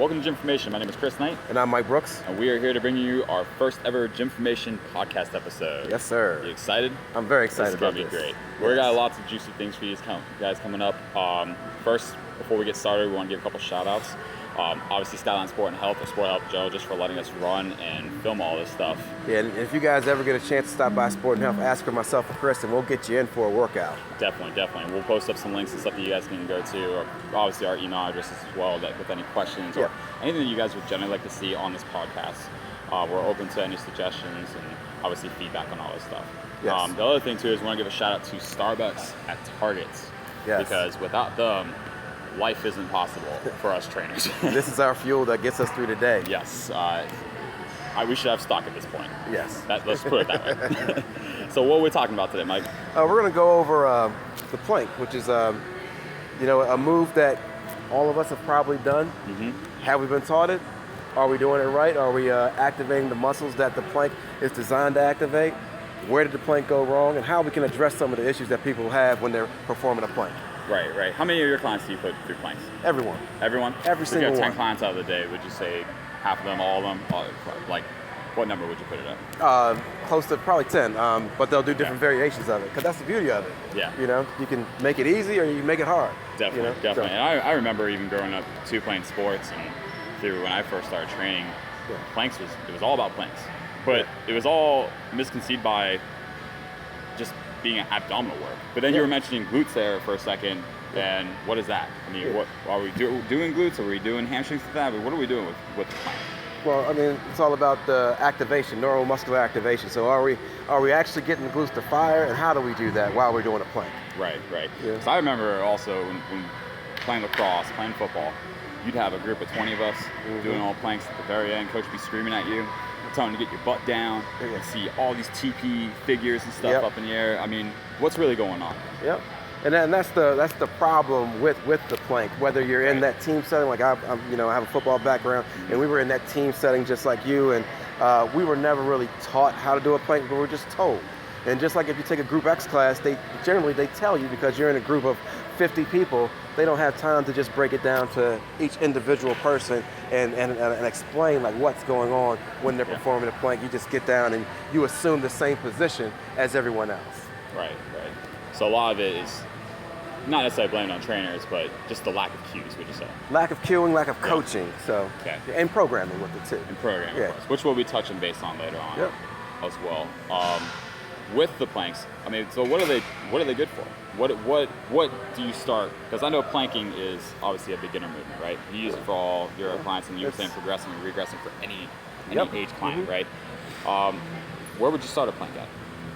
Welcome to GYMFORMATION. My name is Chris Knight. And I'm Mike Brooks. And we are here to bring you our first ever GYMFORMATION podcast episode. Yes, sir. You excited? I'm very excited about this. It's going to be great. We've got lots of juicy things for you guys coming up. First, before we get started, we want to give a couple shout outs. Obviously, SKYLINE Sport and Health, or Sport Health Joe, just for letting us run and film all this stuff. Yeah, and if you guys ever get a chance to stop by Sport and Health, ask for myself or Chris, and we'll get you in for a workout. Definitely. We'll post up some links and stuff that you guys can go to, or obviously our email addresses as well, with any questions or anything that you guys would generally like to see on this podcast. We're open to any suggestions and obviously feedback on all this stuff. Yes. The other thing too is we want to give a shout out to Starbucks at Target. Yes. Because without them, life isn't possible for us trainers. This is our fuel that gets us through the day. Yes. We should have stock at this point. Yes. Let's put it that way. So what are we talking about today, Mike? We're going to go over the plank, which is a move that all of us have probably done. Mm-hmm. Have we been taught it? Are we doing it right? Are we activating the muscles that the plank is designed to activate? Where did the plank go wrong? And how we can address some of the issues that people have when they're performing a plank. Right. How many of your clients do you put through planks? Everyone. Everyone? Every single one. If you have 10 clients out of the day, would you say half of them, all of them? Like, what number would you put it at? Close to probably 10, but they'll do different variations of it, because that's the beauty of it. Yeah. You can make it easy or you can make it hard. Definitely. So. And I remember even growing up too, playing sports, and through when I first started training, planks it was all about planks. But it was all misconceived by just being abdominal work. But then you were mentioning glutes there for a second, and what is that? I mean, what are we doing glutes? Are we doing hamstrings with that? What are we doing with the plank? Well, I mean, it's all about the activation, neuromuscular activation. So are we actually getting the glutes to fire, and how do we do that while we're doing a plank? Right. Yeah. So I remember also when playing lacrosse, playing football, you'd have a group of 20 of us doing all planks at the very end. Coach would be screaming at you, telling you to get your butt down. You see all these TP figures and stuff up in the air. I mean, what's really going on? Yep. And that's the problem with the plank. Whether you're in that team setting, like I have a football background, and we were in that team setting just like you, and we were never really taught how to do a plank, but we were just told. And just like if you take a group X class, they tell you, because you're in a group of 50 people, they don't have time to just break it down to each individual person and explain like what's going on when they're performing a plank. You just get down and you assume the same position as everyone else. Right. So a lot of it is not necessarily blamed on trainers, but just the lack of cues, would you say? Lack of cueing, lack of coaching, and programming with it too. And programming, of course, which we'll be touching base on later on as well. With the planks, I mean, so what are they good for? What do you start? Because I know planking is obviously a beginner movement, right? You use it for all your clients, and you're saying progressing and regressing for any age client, right? Where would you start a plank at?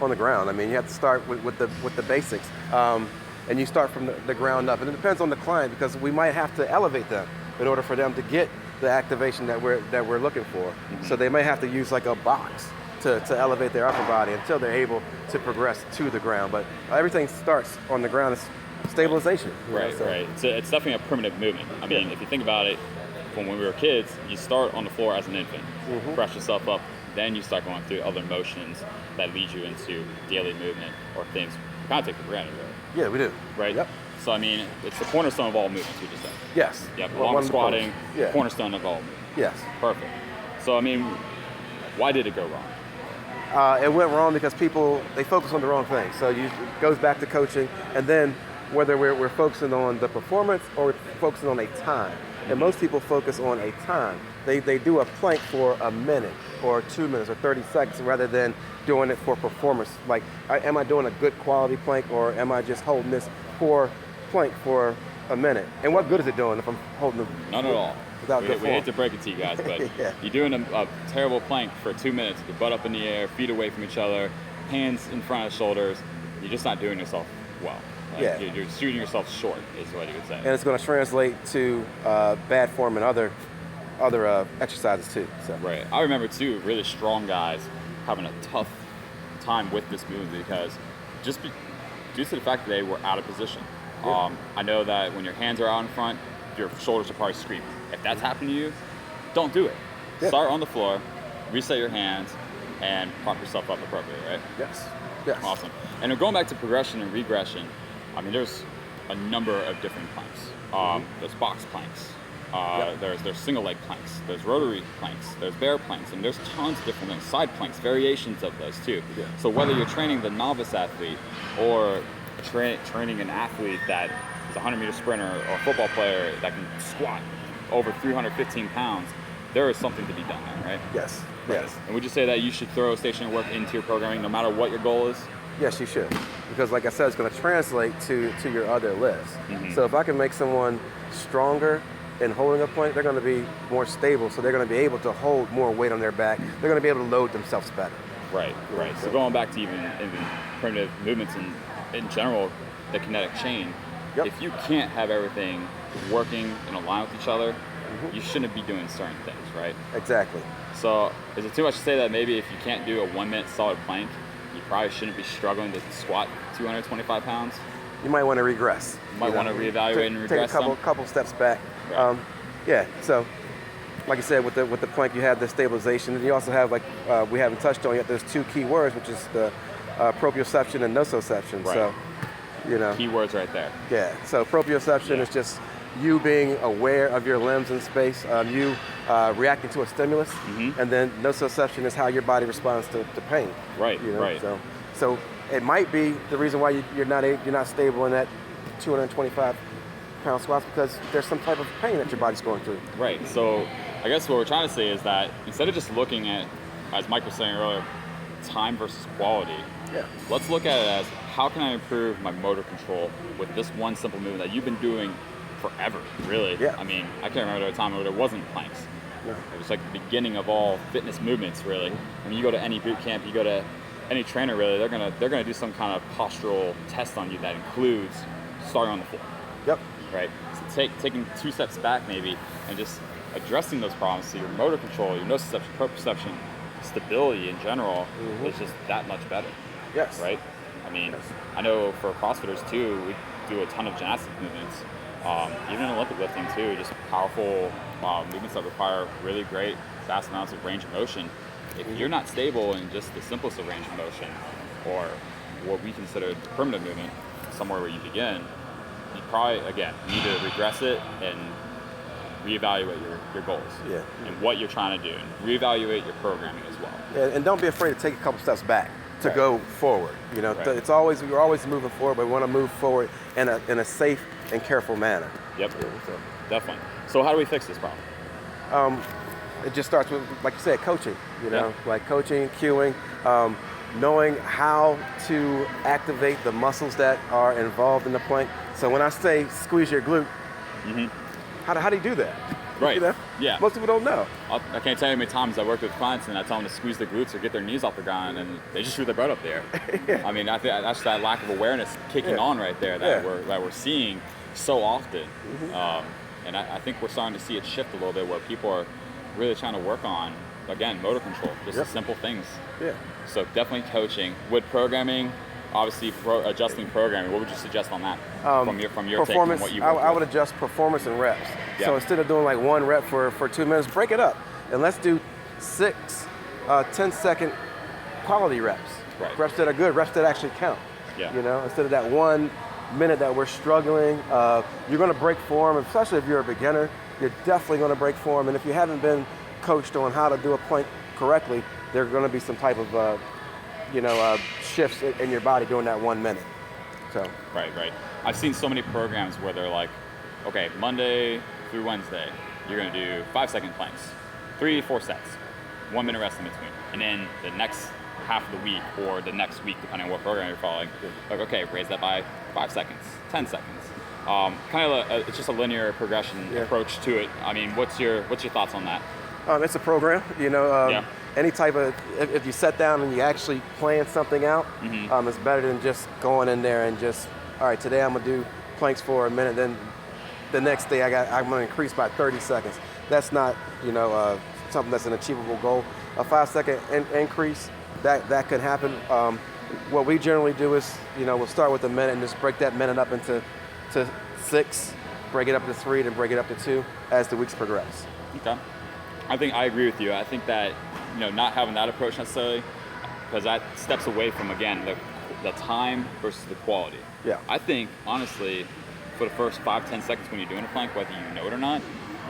On the ground. I mean, you have to start with the basics, and you start from the ground up. And it depends on the client, because we might have to elevate them in order for them to get the activation that we're looking for. Mm-hmm. So they may have to use like a box to elevate their upper body until they're able to progress to the ground. But everything starts on the ground. It's stabilization. Right. So it's definitely a primitive movement. I mean, if you think about it, from when we were kids, you start on the floor as an infant, brush yourself up, then you start going through other motions that lead you into daily movement or things we kind of take for granted, right? Yeah, we do. Right? Yep. So, I mean, it's the cornerstone of all movements, we just said. Yes. Yep, along with squatting, cornerstone of all movements. Yes. Perfect. So, I mean, why did it go wrong? It went wrong because they focus on the wrong thing. So it goes back to coaching, and then whether we're focusing on the performance or we're focusing on a time. And most people focus on a time. They do a plank for a minute or 2 minutes or 30 seconds rather than doing it for performance. Like, am I doing a good quality plank, or am I just holding this poor plank for a minute? And what good is it doing if I'm holding it? None at all. We hate to break it to you guys, but you're doing a terrible plank for 2 minutes, with your butt up in the air, feet away from each other, hands in front of shoulders. You're just not doing yourself well. You're shooting yourself short, is what you would say. And it's going to translate to bad form in other exercises too. So. Right. I remember too, really strong guys having a tough time with this movement, because due to the fact that they were out of position. I know that when your hands are out in front, your shoulders are probably screaming. If that's happened to you, don't do it. Start on the floor, reset your hands, and prop yourself up appropriately, right? Yes. Awesome. And going back to progression and regression, I mean, there's a number of different planks. There's box planks, There's single leg planks, there's rotary planks, there's bear planks, and there's tons of different things, side planks, variations of those too. Yeah. So whether you're training the novice athlete or training an athlete that is a 100-meter sprinter or a football player that can squat over 315 pounds, there is something to be done there, right? Yes. Yes. And would you say that you should throw stationary work into your programming no matter what your goal is? Yes, you should. Because like I said, it's going to translate to your other lifts. So if I can make someone stronger in holding a plank, they're going to be more stable. So they're going to be able to hold more weight on their back. They're going to be able to load themselves better. Right. So going back to even primitive movements in general, the kinetic chain, if you can't have everything working in a line with each other, you shouldn't be doing certain things, right? Exactly. So is it too much to say that maybe if you can't do a 1 minute solid plank, you probably shouldn't be struggling to squat 225 pounds? You might want to regress. You might want to reevaluate and regress. Take a couple steps back. Right. Yeah. So, like I said, with the plank, you have the stabilization, and you also have, like we haven't touched on yet, there's two key words, which is the proprioception and nociception. Right. So, key words right there. Yeah. So proprioception is just you being aware of your limbs in space, you reacting to a stimulus, and then nociception is how your body responds to pain. Right. Right. So it might be the reason why you're not stable in that 225-pound squats, because there's some type of pain that your body's going through. Right. So I guess what we're trying to say is that instead of just looking at, as Mike was saying earlier, time versus quality, let's look at it as how can I improve my motor control with this one simple movement that you've been doing forever, really. Yeah. I mean, I can't remember a time where there wasn't planks. No. It was like the beginning of all fitness movements, really. I mean, you go to any boot camp, you go to any trainer, really, they're gonna do some kind of postural test on you that includes starting on the floor. Yep. Right. So taking 2 steps back maybe and just addressing those problems, so your motor control, your nociception, proprioception, stability in general is just that much better. Yes. Right. I mean, I know for CrossFitters too, we do a ton of gymnastic movements. Even in Olympic lifting too, just powerful movements that require really great, vast amounts of range of motion. If you're not stable in just the simplest of range of motion, or what we consider the primitive movement, somewhere where you begin, you probably, again, need to regress it and reevaluate your goals and what you're trying to do, and reevaluate your programming as well. Yeah, and don't be afraid to take a couple steps back to go forward. It's always, we're always moving forward, but we want to move forward in a safe and careful manner. Yep. Definitely. So how do we fix this problem? It just starts with, like you said, coaching. Like coaching, cueing, knowing how to activate the muscles that are involved in the plank. So when I say squeeze your glute, how do you do that? Right. Yeah. Most people don't know. I can't tell you how many times I worked with clients and I tell them to squeeze their glutes or get their knees off the ground, and they just shoot their butt up there. I mean, I think that's that lack of awareness kicking on right there that we're seeing so often. And I think we're starting to see it shift a little bit, where people are really trying to work on, again, motor control, just the simple things. Yeah. So definitely coaching. With programming, obviously adjusting programming, what would you suggest on that from your take on what you work I would adjust performance and reps. So instead of doing like 1 rep for 2 minutes, break it up. And let's do 6 10-second quality reps. Right. Reps that are good, reps that actually count. Yeah. Instead of that 1 minute that we're struggling, you're going to break form, especially if you're a beginner. You're definitely going to break form. And if you haven't been coached on how to do a plank correctly, there are going to be some type of shifts in your body during that 1 minute. So. Right. I've seen so many programs where they're like, okay, Monday through Wednesday, you're going to do 5-second planks, 3 to 4 sets, 1 minute rest in between. And then the next half of the week or the next week, depending on what program you're following, like, okay, raise that by 5 seconds, 10 seconds. It's just a linear progression approach to it. I mean, what's your thoughts on that? It's a program, any type of, if you sit down and you actually plan something out, it's better than just going in there and just, all right, today I'm gonna do planks for a minute, then the next day I'm gonna increase by 30 seconds. That's not, something that's an achievable goal. A 5-second increase, that could happen. What we generally do is, we'll start with a minute and just break that minute up into 6, break it up to 3, then break it up to 2 as the weeks progress. Okay. I think I agree with you. I think that, not having that approach necessarily, because that steps away from, again, the time versus the quality. Yeah. I think, honestly, for the first 5-10 seconds when you're doing a plank, whether you know it or not,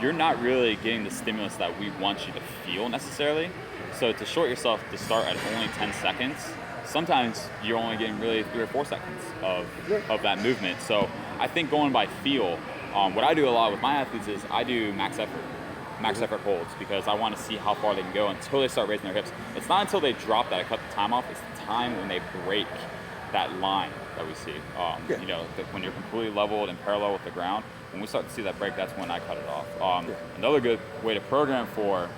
you're not really getting the stimulus that we want you to feel necessarily. So to short yourself to start at only 10 seconds, sometimes you're only getting really 3 or 4 seconds of that movement. So I think going by feel, what I do a lot with my athletes is I do max effort holds, because I want to see how far they can go until they start raising their hips. It's not until they drop that I cut the time off. It's the time when they break that line that we see. You know, when you're completely leveled and parallel with the ground, when we start to see that break, that's when I cut it off. Another good way to program for,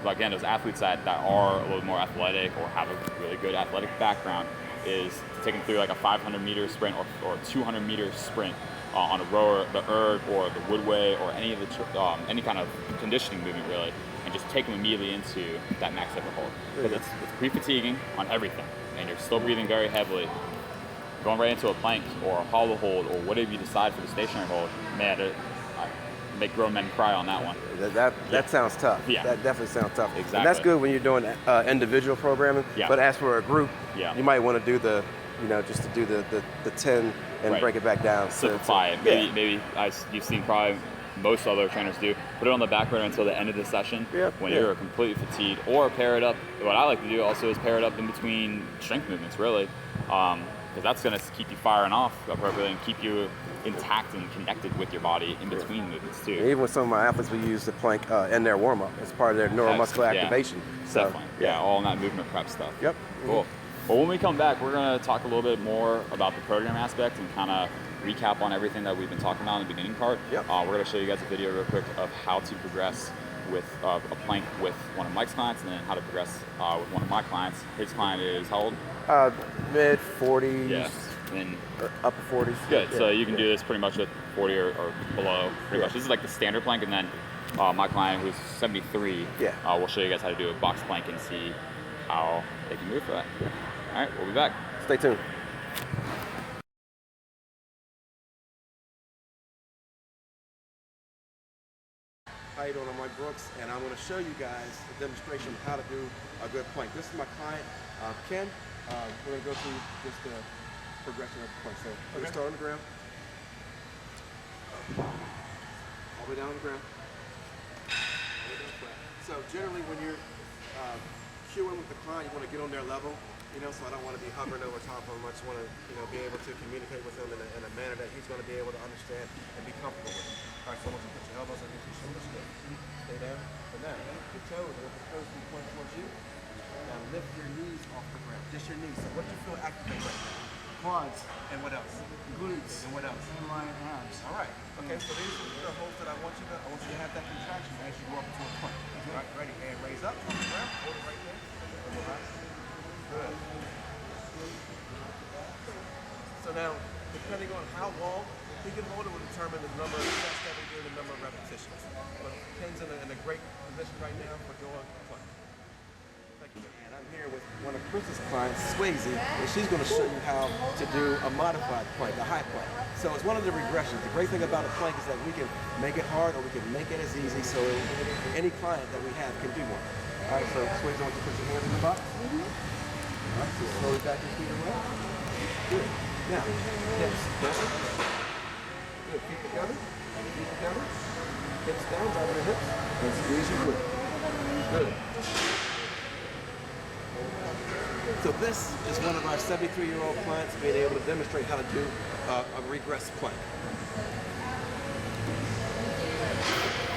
again, those athletes that are a little more athletic or have a really good athletic background is to take them through like a 500-meter sprint or 200-meter sprint on a rower, the erg or the woodway or any of the any kind of conditioning movement really, and just take them immediately into that max effort hold. Because it's pre-fatiguing on everything, and you're still breathing very heavily. Going right into a plank or a hollow hold or whatever you decide for the stationary hold, man, I make grown men cry on that one. That sounds tough. Yeah. That definitely sounds tough. Exactly. And that's good when you're doing individual programming. Yeah. But as for a group, Yeah. you might want to do just to do the 10 and Right. break it back down. Simplify it. Maybe you've seen probably most other trainers do. Put it on the back burner until the end of the session when you're completely fatigued, or pair it up. What I like to do also is pair it up in between strength movements, really, because that's going to keep you firing off appropriately and keep you intact and connected with your body in between movements too. And even with some of my athletes, we use the plank in their warm-up as part of their neuromuscular activation. So, Definitely. All in that movement prep stuff. Yep. Cool. Well, when we come back, we're going to talk a little bit more about the program aspect and kind of recap on everything that we've been talking about in the beginning part. Yep. We're going to show you guys a video real quick of how to progress with a plank with one of Mike's clients, and then how to progress with one of my clients. His client is how old? Mid 40s. Yeah. And upper 40s. good. So you can do this pretty much at 40 or below, pretty much. This is like the standard plank, and then my client, who's 73, we'll show you guys how to do a box plank and see how they can move for that. All right, we'll be back. Stay tuned. How you doing? I'm Mike Brooks, and I'm going to show you guys a demonstration of how to do a good plank. This is my client, Ken. We're going to go through just the progression of the plank. So we're going to start on the ground. All the way down on the ground. So generally when you're cueing with the client, you want to get on their level, so I don't want to be hovering over top of him. I just want to, be able to communicate with him in a manner that he's going to be able to understand and be comfortable with. All right, so I want you to put your elbows underneath your shoulders. Stay there. So now, your toes, I want your toes to be pointing towards you. Now lift your knees off the ground. Just your knees. So what do you feel activate right now? Quads, And what else? glutes, And what else? and my abs. All right. Okay, so these are the holds that I want you to have that contraction as you go up to a plank. All right, ready? And raise up on the ground. Hold it right there. Good. So now, depending on how long he can hold it will determine the number of sets that we do and the number of repetitions. But Ken's in a great position right now for doing plank. Thank you. And I'm here with one of Chris's clients, Swayze, and she's going to show you how to do a modified plank, a high plank. So it's one of the regressions. The great thing about a plank is that we can make it hard or we can make it as easy so any client that we have can do one. All right, so Swayze, I want you to put your hands in the box. All right, so slowly back your feet away. Good. Now, hips down. Good. Feet together. Feet together. Hips down, driving the hips, and squeeze your glute. Good. So this is one of our 73-year-old clients being able to demonstrate how to do a regress plank.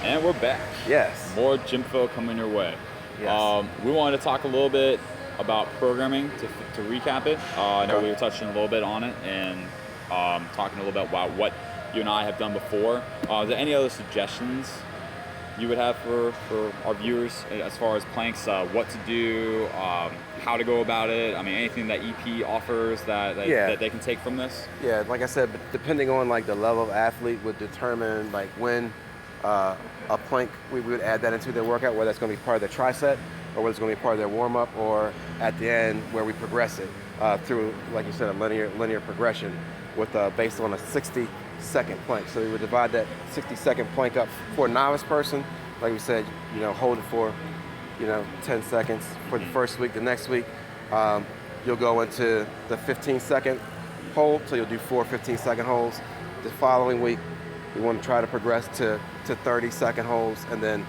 And we're back. Yes. More GYMFO coming your way. Yes. We wanted to talk a little bit about programming to recap it. I know we were touching a little bit on it and talking a little bit about what you and I have done before. Is there any other suggestions you would have for our viewers as far as planks, what to do, how to go about it? I mean, anything that EP offers that they can take from this? Yeah, like I said, depending on like the level of athlete would determine like when a plank, we would add that into their workout, whether it's going to be part of their tricep or whether it's going to be part of their warm-up or at the end where we progress it through, like you said, a linear progression with based on a 60-second plank. So we would divide that 60-second plank up for a novice person. Like we said, hold it for 10 seconds for the first week. The next week, you'll go into the 15-second hold, so you'll do 4 15-second holds. The following week, We want to try to progress to 30-second holds, and then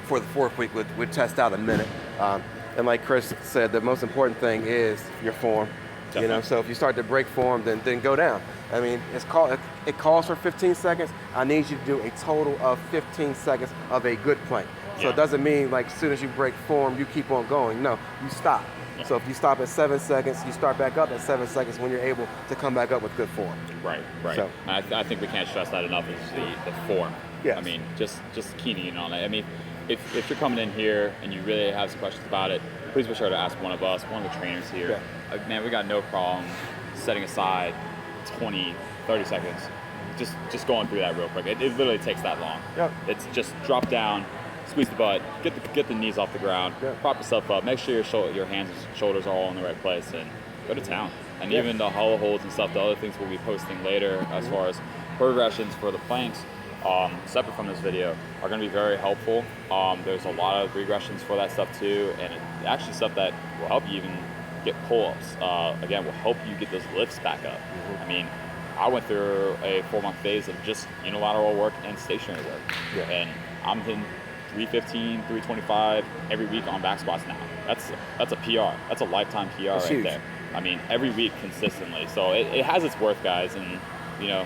for the 4th week, we'd test out a minute. And like Chris said, the most important thing is your form. Definitely. You know, so if you start to break form, then go down. I mean, it calls for 15 seconds. I need you to do a total of 15 seconds of a good plank. So it doesn't mean like as soon as you break form, you keep on going. No, you stop. Yeah. So if you stop at 7 seconds, you start back up at 7 seconds when you're able to come back up with good form. Right. So, I think we can't stress that enough is the form. Yes. I mean, just keying in on it. I mean, if you're coming in here and you really have some questions about it, please be sure to ask one of us, one of the trainers here. Yeah. Man, we got no problem setting aside 20, 30 seconds, just going through that real quick. It literally takes that long. Yep. It's just drop down, squeeze the butt, get the knees off the ground, prop yourself up, make sure your hands and shoulders are all in the right place, and go to town. And even the hollow holds and stuff, the other things we'll be posting later as far as progressions for the planks, separate from this video, are going to be very helpful. There's a lot of regressions for that stuff too, and it's actually stuff that will help you even get pull-ups. Again, will help you get those lifts back up. I mean, I went through a 4-month phase of just unilateral work and stationary work, and I'm hitting 315, 325 every week on back squats now. That's a PR. That's a lifetime PR right huge. there. I mean, every week consistently. So it has its worth, guys, and you know,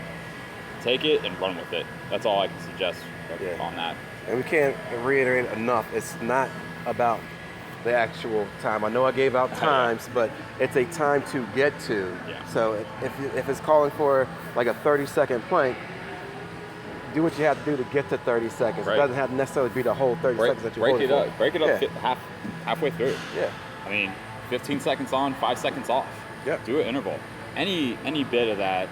take it and run with it. That's all I can suggest on that. And we can't reiterate enough, it's not about the actual time. I know I gave out times, but it's a time to get to. Yeah. So if it's calling for like a 30-second plank, do what you have to do to get to 30 seconds. Right. It doesn't have to necessarily be the whole 30 seconds that you're holding for. Break it up halfway through. Yeah. I mean, 15 seconds on, 5 seconds off. Yeah. Do an interval. Any bit of that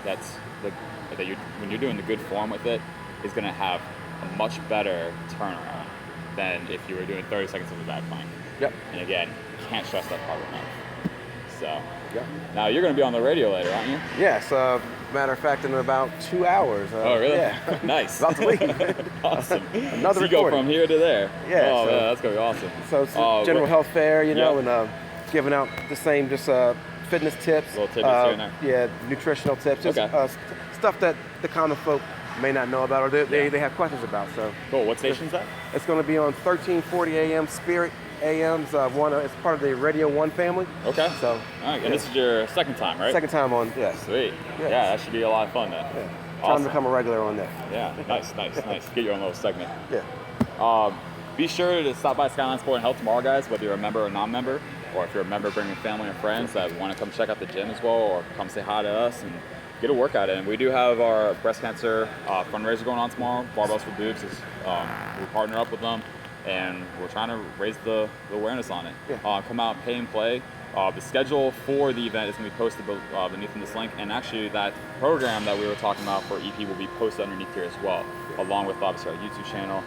when you're doing the good form with it is going to have a much better turnaround than if you were doing 30 seconds of a back plank. Yep. And again, can't stress that part enough. So, now you're going to be on the radio later, aren't you? Yes. Matter of fact, in about 2 hours. Oh, really? Yeah. Nice. About to leave. Awesome. Another so you go from here to there. Yeah. Oh, man, that's going to be awesome. So it's a general health fair, you know, and giving out the same fitness tips. Little tidbits here and there. Yeah, nutritional tips. Just stuff that the common folk may not know about or they have questions about. So cool. What station's that? It's going to be on 1340 AM Spirit AM's. It's part of the Radio 1 family. Okay. So, all right. And this is your second time, right? Second time on, yes. Sweet. Yes. Yeah, that should be a lot of fun then. Yeah. Awesome. Trying to become a regular on that. Yeah, nice. Get your own little segment. Yeah. Be sure to stop by SKYLINE Sport and Health tomorrow, guys, whether you're a member or non-member, or if you're a member bringing family and friends that want to come check out the gym as well, or come say hi to us and get a workout in. We do have our breast cancer fundraiser going on tomorrow. Barbells for Boobs we partner up with them, and we're trying to raise the awareness on it. Yeah. Come out, pay and play. The schedule for the event is going to be posted beneath in this link, and actually that program that we were talking about for EP will be posted underneath here as well, along with obviously our YouTube channel,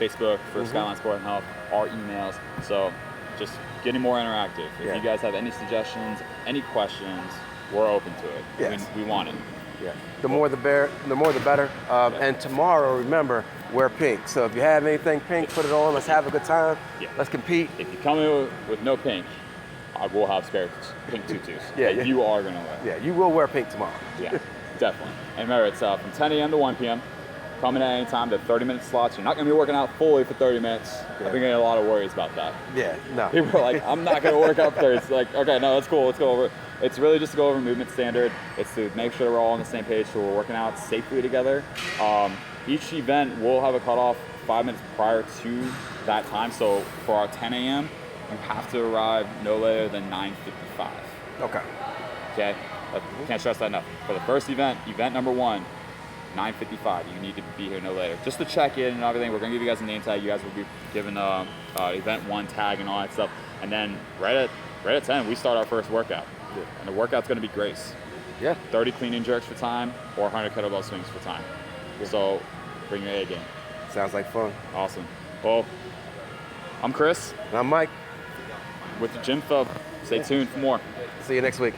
Facebook for SKYLINE Sport and Health, our emails. So just getting more interactive. If you guys have any suggestions, any questions, we're open to it. Yes. We want it. Yeah. The more the better. And tomorrow, remember, wear pink. So if you have anything pink, put it on. Let's have a good time. Yeah. Let's compete. If you come in with no pink, I will have spare pink tutus. Yeah. You are going to wear. Yeah, you will wear pink tomorrow. Yeah, definitely. And remember, it's from 10 a.m. to 1 p.m. Come in at any time. They're 30-minute slots. You're not going to be working out fully for 30 minutes. I've been getting a lot of worries about that. Yeah, no. People are like, I'm not going to work out there. It's like, okay, no, that's cool. Let's go over. It's really just to go over movement standard. It's to make sure we're all on the same page so we're working out safely together. Each event will have a cutoff 5 minutes prior to that time. So for our 10 a.m., you have to arrive no later than 9:55. Okay. Okay? Can't stress that enough. For the first event, event number 1, 9:55. You need to be here no later. Just to check in and everything. We're going to give you guys a name tag. You guys will be given event 1 tag and all that stuff. And then right at 10, we start our first workout. Yeah. And the workout's going to be Grace. Yeah. 30 clean and jerks for time or 100 kettlebell swings for time. Yeah. So bring your A game. Sounds like fun. Awesome. Well, I'm Chris. And I'm Mike. With the Gym Fub. Stay tuned for more. See you next week.